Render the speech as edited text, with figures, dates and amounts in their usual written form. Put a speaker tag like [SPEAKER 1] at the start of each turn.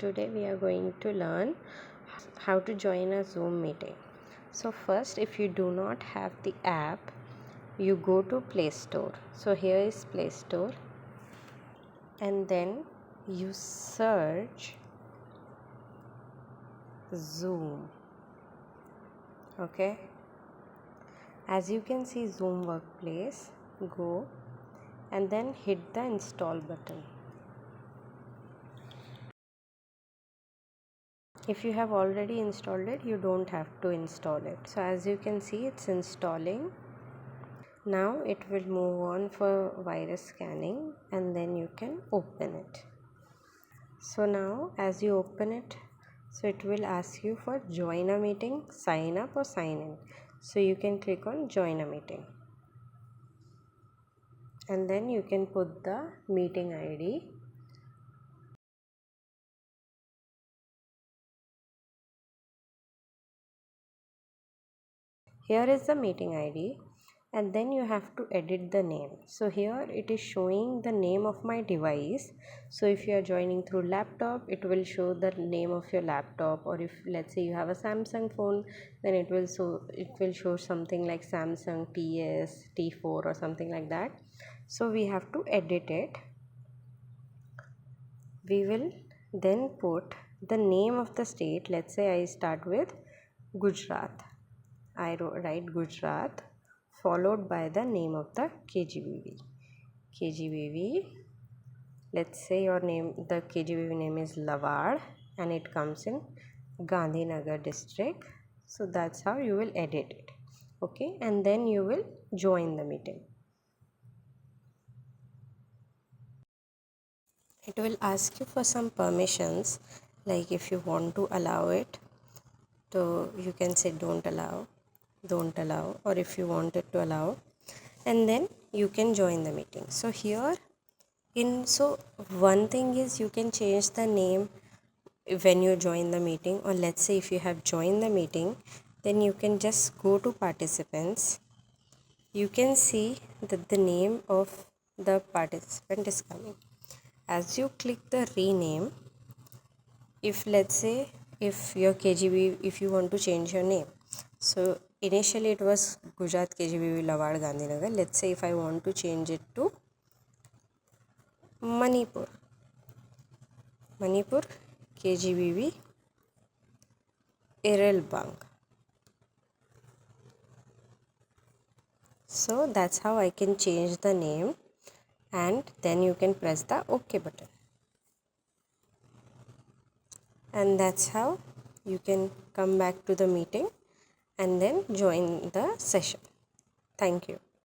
[SPEAKER 1] Today we are going to learn how to join a Zoom meeting. So first, if you do not have the app, you go to Play Store. So here is Play Store, and then you search Zoom. Okay, as you can see Zoom Workplace, go and then hit the install button. If you have already installed it, you don't have to install it. So as you can see, it's installing. Now it will move on for virus scanning, and then you can open it. So now as you open it, so it will ask you for join a meeting, sign up or sign in. So you can click on join a meeting, and then you can put the meeting ID. Here is the meeting ID, and then you have to edit the name. So here it is showing the name of my device. So if you are joining through laptop, it will show the name of your laptop, or if let's say you have a Samsung phone, then it will show something like Samsung TS T4 or something like that. So we have to edit it. We will then put the name of the state. Let's say I start with Gujarat. I write Gujarat followed by the name of the Kgbv. Kgbv, let's say your name, the Kgbv name is Lavard, and it comes in Gandhinagar district. So that's how you will edit it. Okay, and then you will join the meeting. It will ask you for some permissions, like if you want to allow it, so you can say don't allow, or if you want it to allow, and then you can join the meeting. So here one thing is you can change the name when you join the meeting, or let's say if you have joined the meeting, then you can just go to participants. You can see that the name of the participant is coming. As you click the rename, if let's say if your Kgbv, if you want to change your name, so initially it was Gujarat Kgbv Lavard Gandhinagar. Let's say if I want to change it to Manipur Kgbv Irelbang. So that's how I can change the name, and then you can press the OK button, and that's how you can come back to the meeting and then join the session. Thank you.